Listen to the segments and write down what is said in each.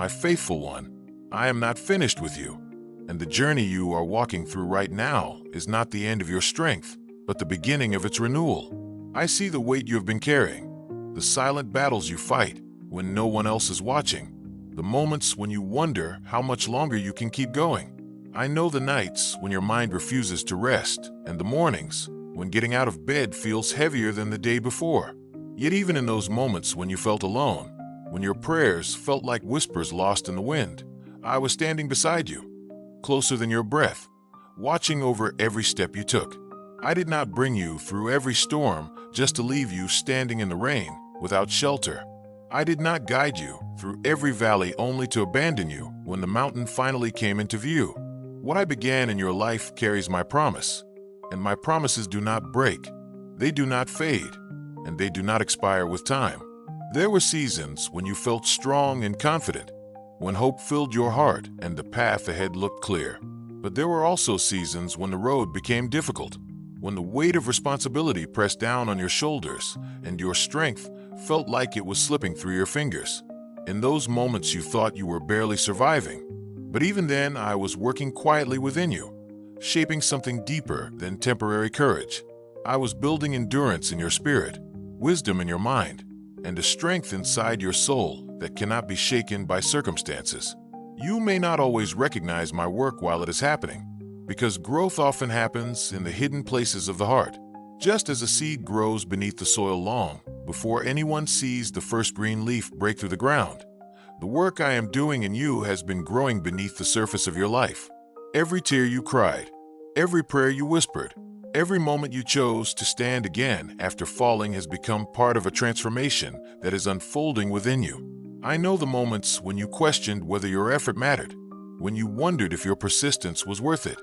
My faithful one, I am not finished with you, and the journey you are walking through right now is not the end of your strength, but the beginning of its renewal. I see the weight you have been carrying, the silent battles you fight when no one else is watching, the moments when you wonder how much longer you can keep going. I know the nights when your mind refuses to rest, and the mornings when getting out of bed feels heavier than the day before. Yet even in those moments when you felt alone, when your prayers felt like whispers lost in the wind, I was standing beside you, closer than your breath, watching over every step you took. I did not bring you through every storm just to leave you standing in the rain without shelter. I did not guide you through every valley only to abandon you when the mountain finally came into view. What I began in your life carries my promise, and my promises do not break, they do not fade, and they do not expire with time. There were seasons when you felt strong and confident, when hope filled your heart and the path ahead looked clear. But there were also seasons when the road became difficult, when the weight of responsibility pressed down on your shoulders and your strength felt like it was slipping through your fingers. In those moments you thought you were barely surviving, but even then I was working quietly within you, shaping something deeper than temporary courage. I was building endurance in your spirit, wisdom in your mind, and a strength inside your soul that cannot be shaken by circumstances. You may not always recognize my work while it is happening, because growth often happens in the hidden places of the heart, just as a seed grows beneath the soil long before anyone sees the first green leaf break through the ground. The work I am doing in you has been growing beneath the surface of your life. Every tear you cried, every prayer you whispered, every moment you chose to stand again after falling has become part of a transformation that is unfolding within you. I know the moments when you questioned whether your effort mattered, when you wondered if your persistence was worth it,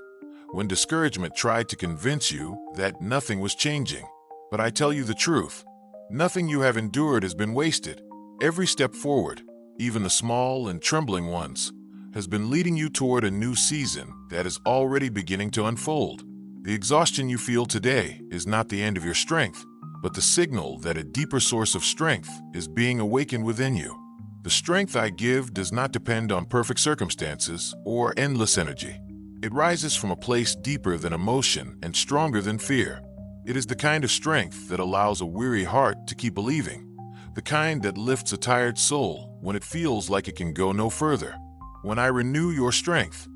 when discouragement tried to convince you that nothing was changing. But I tell you the truth, nothing you have endured has been wasted. Every step forward, even the small and trembling ones, has been leading you toward a new season that is already beginning to unfold. The exhaustion you feel today is not the end of your strength, but the signal that a deeper source of strength is being awakened within you. The strength I give does not depend on perfect circumstances or endless energy. It rises from a place deeper than emotion and stronger than fear. It is the kind of strength that allows a weary heart to keep believing, the kind that lifts a tired soul when it feels like it can go no further. When I renew your strength,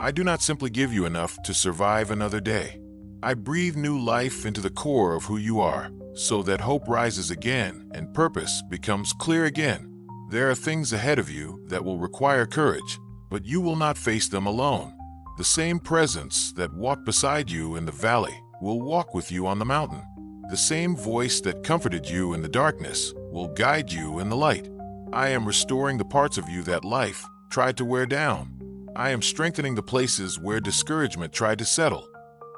I do not simply give you enough to survive another day. I breathe new life into the core of who you are, so that hope rises again and purpose becomes clear again. There are things ahead of you that will require courage, but you will not face them alone. The same presence that walked beside you in the valley will walk with you on the mountain. The same voice that comforted you in the darkness will guide you in the light. I am restoring the parts of you that life tried to wear down. I am strengthening the places where discouragement tried to settle.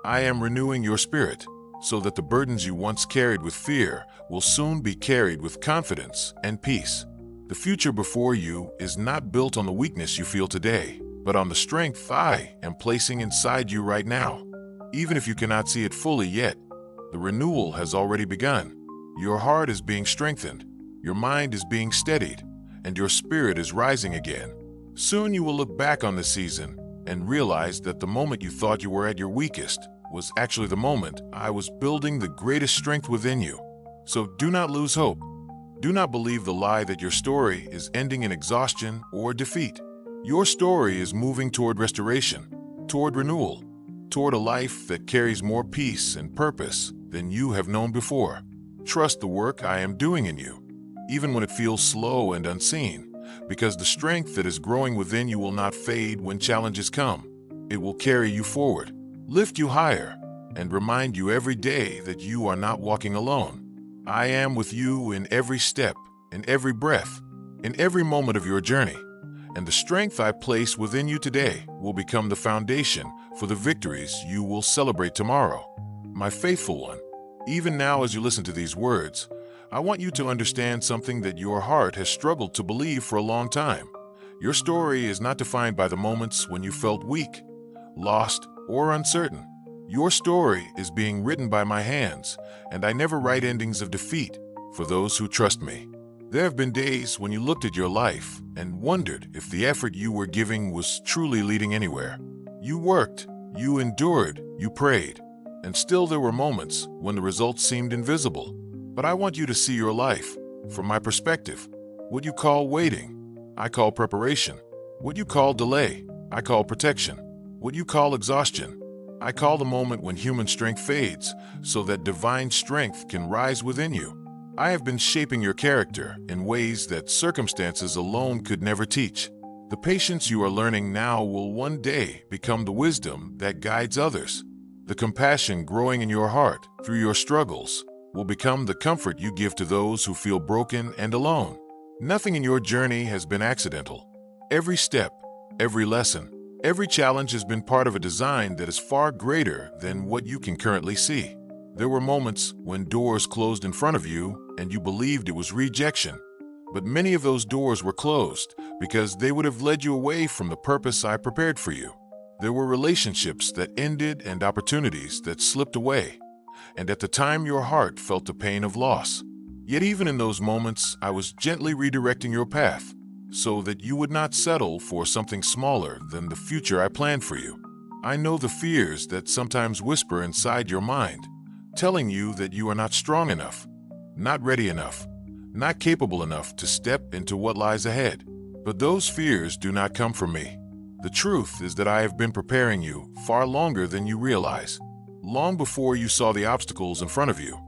I am renewing your spirit so that the burdens you once carried with fear will soon be carried with confidence and peace. The future before you is not built on the weakness you feel today, but on the strength I am placing inside you right now. Even if you cannot see it fully yet, the renewal has already begun. Your heart is being strengthened, your mind is being steadied, and your spirit is rising again. Soon you will look back on this season and realize that the moment you thought you were at your weakest was actually the moment I was building the greatest strength within you. So do not lose hope. Do not believe the lie that your story is ending in exhaustion or defeat. Your story is moving toward restoration, toward renewal, toward a life that carries more peace and purpose than you have known before. Trust the work I am doing in you, even when it feels slow and unseen, because the strength that is growing within you will not fade when challenges come. It will carry you forward, lift you higher, and remind you every day that you are not walking alone. I am with you in every step, in every breath, in every moment of your journey. And the strength I place within you today will become the foundation for the victories you will celebrate tomorrow. My faithful one, even now as you listen to these words, I want you to understand something that your heart has struggled to believe for a long time. Your story is not defined by the moments when you felt weak, lost, or uncertain. Your story is being written by my hands, and I never write endings of defeat for those who trust me. There have been days when you looked at your life and wondered if the effort you were giving was truly leading anywhere. You worked, you endured, you prayed, and still there were moments when the results seemed invisible. But I want you to see your life from my perspective. What you call waiting, I call preparation. What you call delay, I call protection. What you call exhaustion, I call the moment when human strength fades so that divine strength can rise within you. I have been shaping your character in ways that circumstances alone could never teach. The patience you are learning now will one day become the wisdom that guides others. The compassion growing in your heart through your struggles will become the comfort you give to those who feel broken and alone. Nothing in your journey has been accidental. Every step, every lesson, every challenge has been part of a design that is far greater than what you can currently see. There were moments when doors closed in front of you and you believed it was rejection. But many of those doors were closed because they would have led you away from the purpose I prepared for you. There were relationships that ended and opportunities that slipped away. And at the time your heart felt the pain of loss. Yet even in those moments, I was gently redirecting your path so that you would not settle for something smaller than the future I planned for you. I know the fears that sometimes whisper inside your mind, telling you that you are not strong enough, not ready enough, not capable enough to step into what lies ahead. But those fears do not come from me. The truth is that I have been preparing you far longer than you realize. Long before you saw the obstacles in front of you,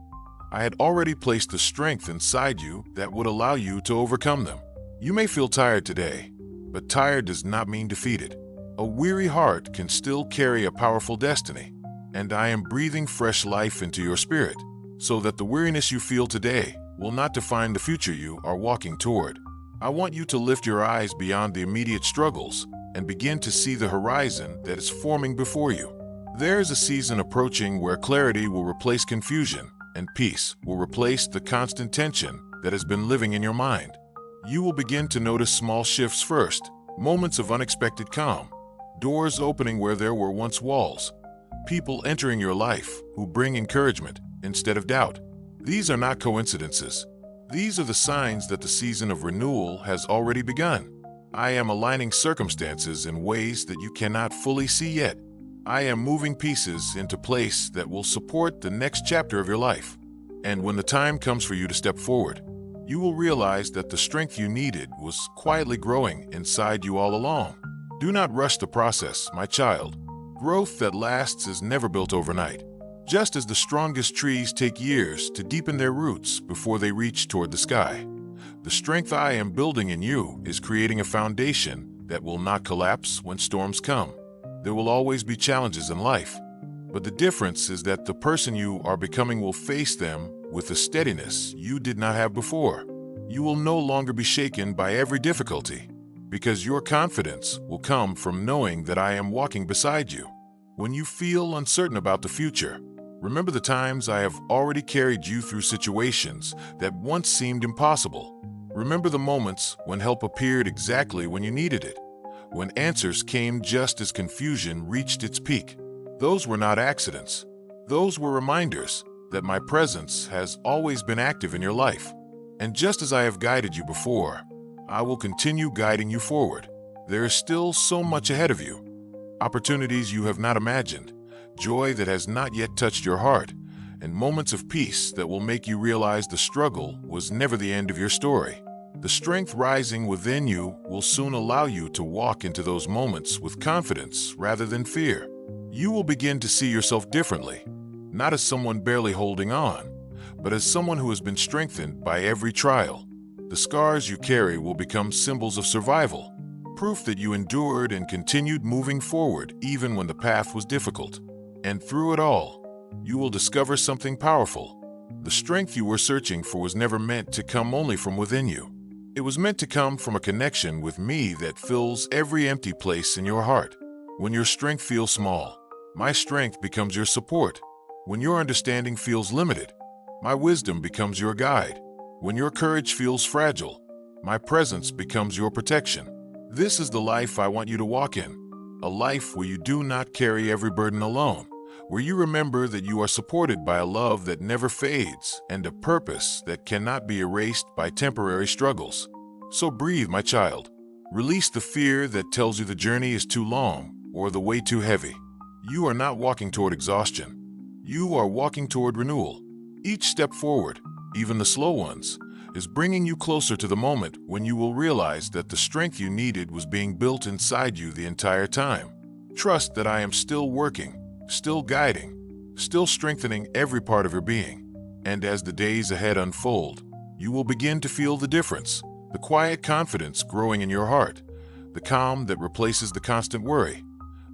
I had already placed the strength inside you that would allow you to overcome them. You may feel tired today, but tired does not mean defeated. A weary heart can still carry a powerful destiny. And I am breathing fresh life into your spirit, so that the weariness you feel today will not define the future you are walking toward. I want you to lift your eyes beyond the immediate struggles and begin to see the horizon that is forming before you. There is a season approaching where clarity will replace confusion and peace will replace the constant tension that has been living in your mind. You will begin to notice small shifts first, moments of unexpected calm, doors opening where there were once walls, people entering your life who bring encouragement instead of doubt. These are not coincidences. These are the signs that the season of renewal has already begun. I am aligning circumstances in ways that you cannot fully see yet. I am moving pieces into place that will support the next chapter of your life. And when the time comes for you to step forward, you will realize that the strength you needed was quietly growing inside you all along. Do not rush the process, my child. Growth that lasts is never built overnight. Just as the strongest trees take years to deepen their roots before they reach toward the sky, the strength I am building in you is creating a foundation that will not collapse when storms come. There will always be challenges in life, but the difference is that the person you are becoming will face them with a steadiness you did not have before. You will no longer be shaken by every difficulty, because your confidence will come from knowing that I am walking beside you. When you feel uncertain about the future, remember the times I have already carried you through situations that once seemed impossible. Remember the moments when help appeared exactly when you needed it, when answers came just as confusion reached its peak. Those were not accidents. Those were reminders that my presence has always been active in your life. And just as I have guided you before, I will continue guiding you forward. There is still so much ahead of you. Opportunities you have not imagined, joy that has not yet touched your heart, and moments of peace that will make you realize the struggle was never the end of your story. The strength rising within you will soon allow you to walk into those moments with confidence rather than fear. You will begin to see yourself differently, not as someone barely holding on, but as someone who has been strengthened by every trial. The scars you carry will become symbols of survival, proof that you endured and continued moving forward even when the path was difficult. And through it all, you will discover something powerful. The strength you were searching for was never meant to come only from within you. It was meant to come from a connection with me that fills every empty place in your heart. When your strength feels small, my strength becomes your support. When your understanding feels limited, my wisdom becomes your guide. When your courage feels fragile, my presence becomes your protection. This is the life I want you to walk in, a life where you do not carry every burden alone, where you remember that you are supported by a love that never fades and a purpose that cannot be erased by temporary struggles. So breathe, my child. Release the fear that tells you the journey is too long or the way too heavy. You are not walking toward exhaustion. You are walking toward renewal. Each step forward, even the slow ones, is bringing you closer to the moment when you will realize that the strength you needed was being built inside you the entire time. Trust that I am still working, still guiding, still strengthening every part of your being. And as the days ahead unfold, you will begin to feel the difference, the quiet confidence growing in your heart, the calm that replaces the constant worry,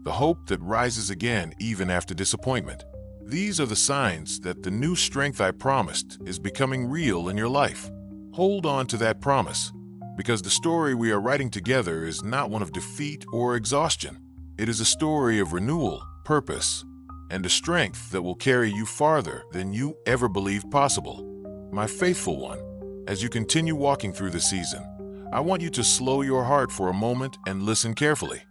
the hope that rises again even after disappointment. These are the signs that the new strength I promised is becoming real in your life. Hold on to that promise, because the story we are writing together is not one of defeat or exhaustion. It is a story of renewal, purpose, and a strength that will carry you farther than you ever believed possible. My faithful one, as you continue walking through the season, I want you to slow your heart for a moment and listen carefully,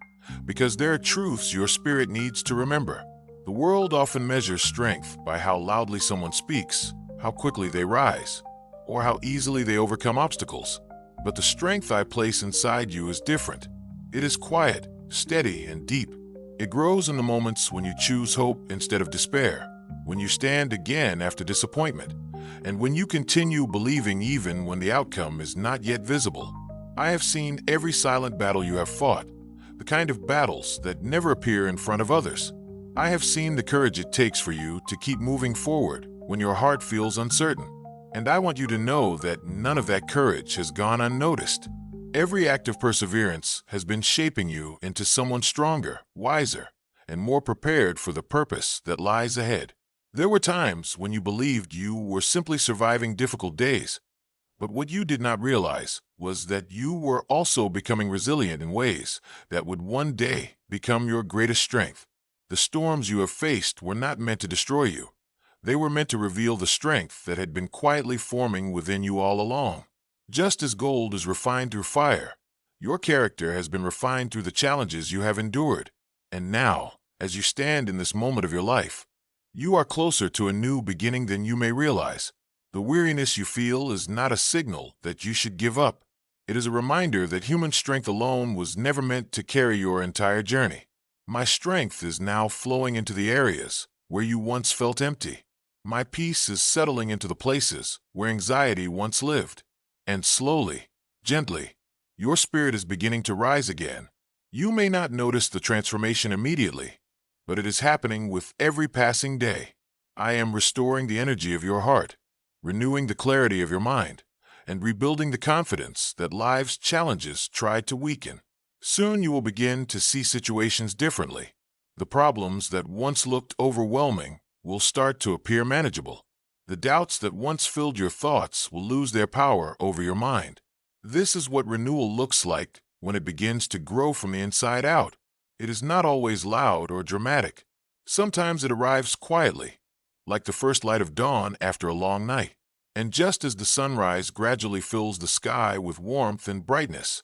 because there are truths your spirit needs to remember. The world often measures strength by how loudly someone speaks, how quickly they rise, or how easily they overcome obstacles. But the strength I place inside you is different. It is quiet, steady, and deep. It grows in the moments when you choose hope instead of despair, when you stand again after disappointment, and when you continue believing even when the outcome is not yet visible. I have seen every silent battle you have fought, the kind of battles that never appear in front of others. I have seen the courage it takes for you to keep moving forward when your heart feels uncertain. And I want you to know that none of that courage has gone unnoticed. Every act of perseverance has been shaping you into someone stronger, wiser, and more prepared for the purpose that lies ahead. There were times when you believed you were simply surviving difficult days, but what you did not realize was that you were also becoming resilient in ways that would one day become your greatest strength. The storms you have faced were not meant to destroy you. They were meant to reveal the strength that had been quietly forming within you all along. Just as gold is refined through fire, your character has been refined through the challenges you have endured. And now, as you stand in this moment of your life, you are closer to a new beginning than you may realize. The weariness you feel is not a signal that you should give up. It is a reminder that human strength alone was never meant to carry your entire journey. My strength is now flowing into the areas where you once felt empty. My peace is settling into the places where anxiety once lived. And slowly, gently, your spirit is beginning to rise again. You may not notice the transformation immediately, but it is happening with every passing day. I am restoring the energy of your heart, renewing the clarity of your mind, and rebuilding the confidence that life's challenges tried to weaken. Soon you will begin to see situations differently. The problems that once looked overwhelming will start to appear manageable. The doubts that once filled your thoughts will lose their power over your mind. This is what renewal looks like when it begins to grow from the inside out. It is not always loud or dramatic. Sometimes it arrives quietly, like the first light of dawn after a long night. And just as the sunrise gradually fills the sky with warmth and brightness,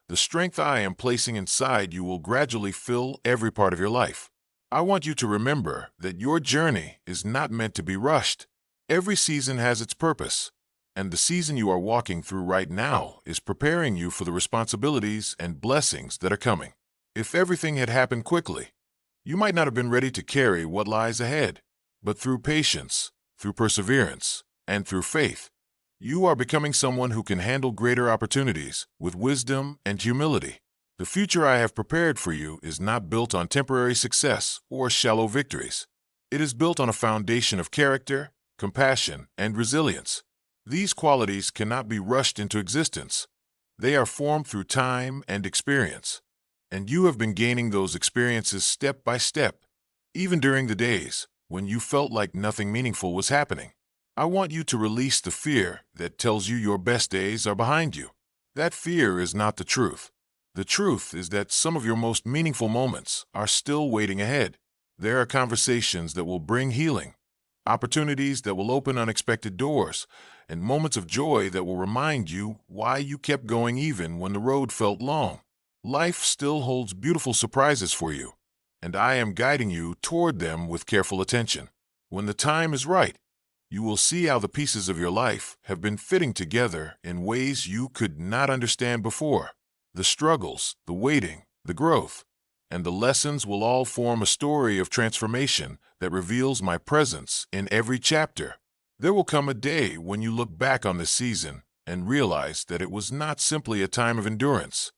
the strength I am placing inside you will gradually fill every part of your life. I want you to remember that your journey is not meant to be rushed. Every season has its purpose, and the season you are walking through right now is preparing you for the responsibilities and blessings that are coming. If everything had happened quickly, you might not have been ready to carry what lies ahead. But through patience, through perseverance, and through faith, you are becoming someone who can handle greater opportunities with wisdom and humility. The future I have prepared for you is not built on temporary success or shallow victories. It is built on a foundation of character, compassion, and resilience. These qualities cannot be rushed into existence. They are formed through time and experience. And you have been gaining those experiences step by step, even during the days when you felt like nothing meaningful was happening. I want you to release the fear that tells you your best days are behind you. That fear is not the truth. The truth is that some of your most meaningful moments are still waiting ahead. There are conversations that will bring healing, opportunities that will open unexpected doors, and moments of joy that will remind you why you kept going even when the road felt long. Life still holds beautiful surprises for you, and I am guiding you toward them with careful attention. When the time is right, you will see how the pieces of your life have been fitting together in ways you could not understand before. The struggles, the waiting, the growth, and the lessons will all form a story of transformation that reveals my presence in every chapter. There will come a day when you look back on this season and realize that it was not simply a time of endurance.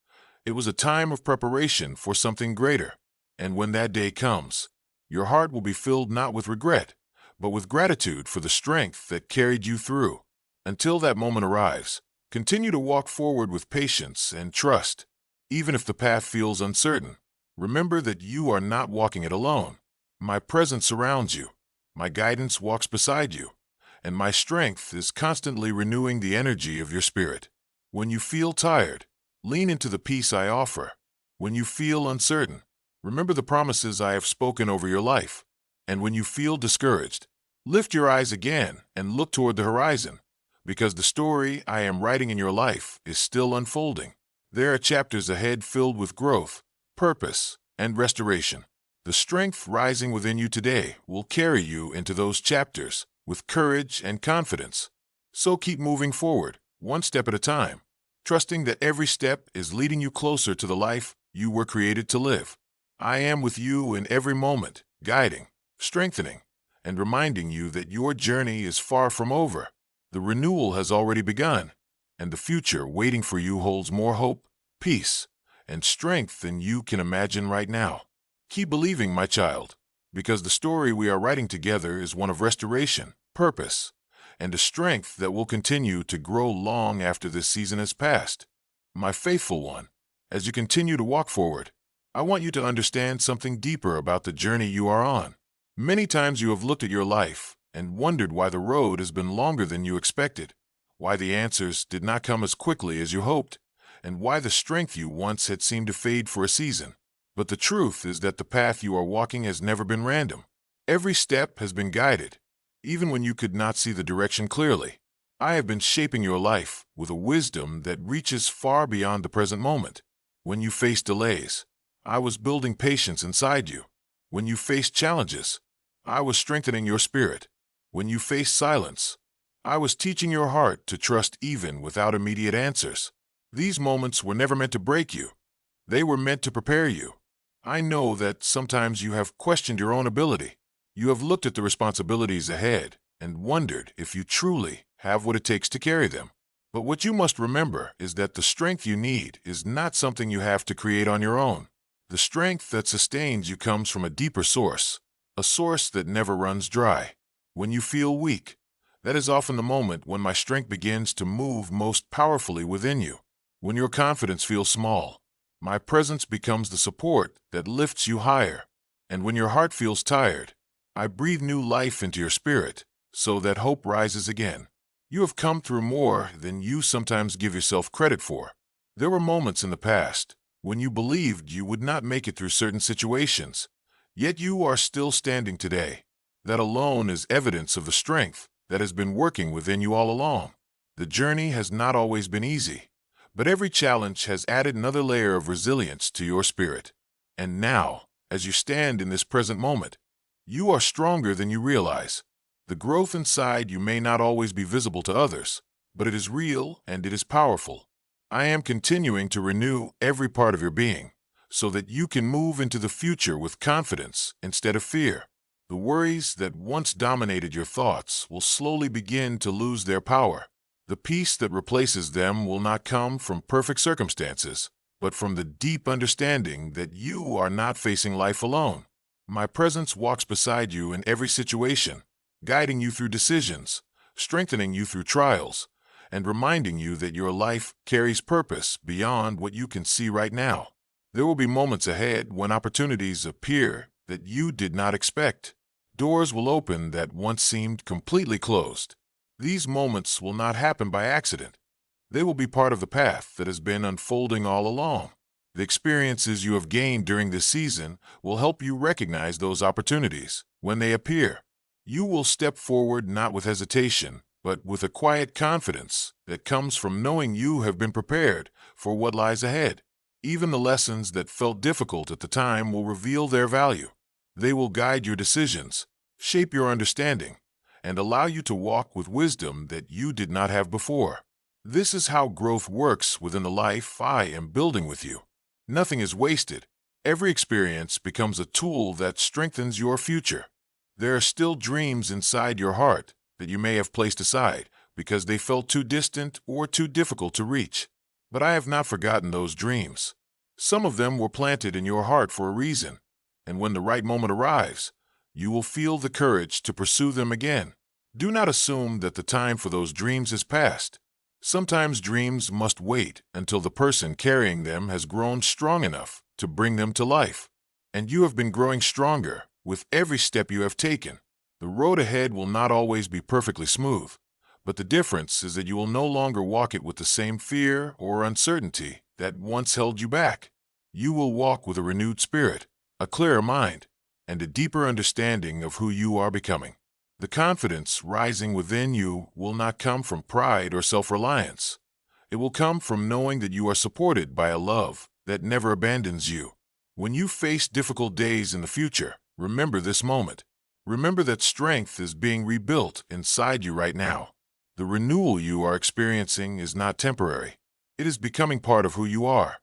It was a time of preparation for something greater. And when that day comes, your heart will be filled not with regret, but with gratitude for the strength that carried you through. Until that moment arrives, continue to walk forward with patience and trust. Even if the path feels uncertain, remember that you are not walking it alone. My presence surrounds you, my guidance walks beside you, and my strength is constantly renewing the energy of your spirit. When you feel tired, lean into the peace I offer. When you feel uncertain, remember the promises I have spoken over your life. And when you feel discouraged, lift your eyes again and look toward the horizon, because the story I am writing in your life is still unfolding. There are chapters ahead filled with growth, purpose, and restoration. The strength rising within you today will carry you into those chapters with courage and confidence. So keep moving forward, one step at a time, trusting that every step is leading you closer to the life you were created to live. I am with you in every moment, guiding, strengthening, and reminding you that your journey is far from over. The renewal has already begun, and the future waiting for you holds more hope, peace, and strength than you can imagine right now. Keep believing, my child, because the story we are writing together is one of restoration, purpose, and a strength that will continue to grow long after this season has passed. My faithful one, as you continue to walk forward, I want you to understand something deeper about the journey you are on. Many times you have looked at your life and wondered why the road has been longer than you expected, why the answers did not come as quickly as you hoped, and why the strength you once had seemed to fade for a season. But the truth is that the path you are walking has never been random. Every step has been guided, even when you could not see the direction clearly. I have been shaping your life with a wisdom that reaches far beyond the present moment. When you face delays, I was building patience inside you. When you faced challenges, I was strengthening your spirit. When you faced silence, I was teaching your heart to trust even without immediate answers. These moments were never meant to break you. They were meant to prepare you. I know that sometimes you have questioned your own ability. You have looked at the responsibilities ahead and wondered if you truly have what it takes to carry them. But what you must remember is that the strength you need is not something you have to create on your own. The strength that sustains you comes from a deeper source, a source that never runs dry. When you feel weak, that is often the moment when my strength begins to move most powerfully within you. When your confidence feels small, my presence becomes the support that lifts you higher. And when your heart feels tired, I breathe new life into your spirit so that hope rises again. You have come through more than you sometimes give yourself credit for. There were moments in the past when you believed you would not make it through certain situations, yet you are still standing today. That alone is evidence of the strength that has been working within you all along. The journey has not always been easy, but every challenge has added another layer of resilience to your spirit. And now, as you stand in this present moment, you are stronger than you realize. The growth inside you may not always be visible to others, but it is real and it is powerful. I am continuing to renew every part of your being so that you can move into the future with confidence instead of fear. The worries that once dominated your thoughts will slowly begin to lose their power. The peace that replaces them will not come from perfect circumstances, but from the deep understanding that you are not facing life alone. My presence walks beside you in every situation, guiding you through decisions, strengthening you through trials, and reminding you that your life carries purpose beyond what you can see right now. There will be moments ahead when opportunities appear that you did not expect. Doors will open that once seemed completely closed. These moments will not happen by accident. They will be part of the path that has been unfolding all along. The experiences you have gained during this season will help you recognize those opportunities when they appear. You will step forward not with hesitation, but with a quiet confidence that comes from knowing you have been prepared for what lies ahead. Even the lessons that felt difficult at the time will reveal their value. They will guide your decisions, shape your understanding, and allow you to walk with wisdom that you did not have before. This is how growth works within the life I am building with you. Nothing is wasted. Every experience becomes a tool that strengthens your future. There are still dreams inside your heart that you may have placed aside because they felt too distant or too difficult to reach. But I have not forgotten those dreams. Some of them were planted in your heart for a reason, and when the right moment arrives, you will feel the courage to pursue them again. Do not assume that the time for those dreams is past. Sometimes dreams must wait until the person carrying them has grown strong enough to bring them to life. And you have been growing stronger with every step you have taken. The road ahead will not always be perfectly smooth, but the difference is that you will no longer walk it with the same fear or uncertainty that once held you back. You will walk with a renewed spirit, a clearer mind, and a deeper understanding of who you are becoming. The confidence rising within you will not come from pride or self-reliance. It will come from knowing that you are supported by a love that never abandons you. When you face difficult days in the future, remember this moment. Remember that strength is being rebuilt inside you right now. The renewal you are experiencing is not temporary. It is becoming part of who you are.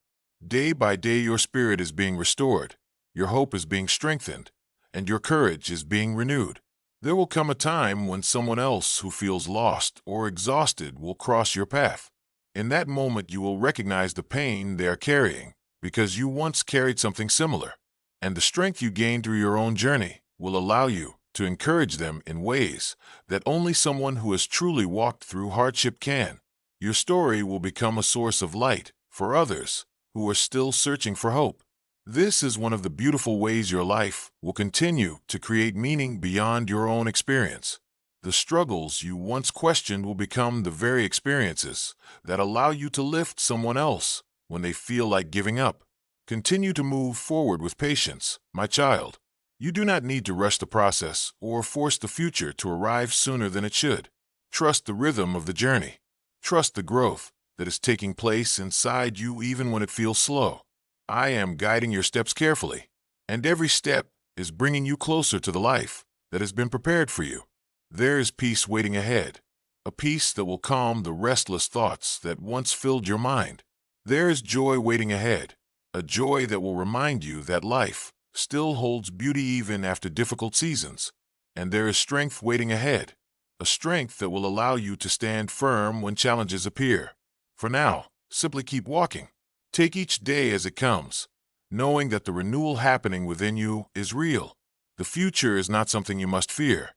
Day by day, your spirit is being restored, your hope is being strengthened, and your courage is being renewed. There will come a time when someone else who feels lost or exhausted will cross your path. In that moment, you will recognize the pain they are carrying because you once carried something similar, and the strength you gained through your own journey will allow you to encourage them in ways that only someone who has truly walked through hardship can. Your story will become a source of light for others who are still searching for hope. This is one of the beautiful ways your life will continue to create meaning beyond your own experience. The struggles you once questioned will become the very experiences that allow you to lift someone else when they feel like giving up. Continue to move forward with patience, my child. You do not need to rush the process or force the future to arrive sooner than it should. Trust the rhythm of the journey. Trust the growth that is taking place inside you even when it feels slow. I am guiding your steps carefully, and every step is bringing you closer to the life that has been prepared for you. There is peace waiting ahead, a peace that will calm the restless thoughts that once filled your mind. There is joy waiting ahead, a joy that will remind you that life still holds beauty even after difficult seasons. And there is strength waiting ahead, a strength that will allow you to stand firm when challenges appear. For now, simply keep walking. Take each day as it comes, knowing that the renewal happening within you is real. The future is not something you must fear.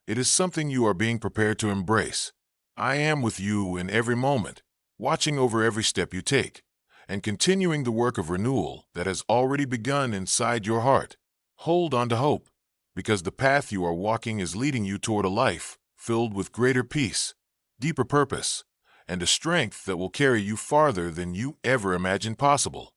It is something you are being prepared to embrace. I am with you in every moment, watching over every step you take, and continuing the work of renewal that has already begun inside your heart. Hold on to hope, because the path you are walking is leading you toward a life filled with greater peace, deeper purpose, and a strength that will carry you farther than you ever imagined possible.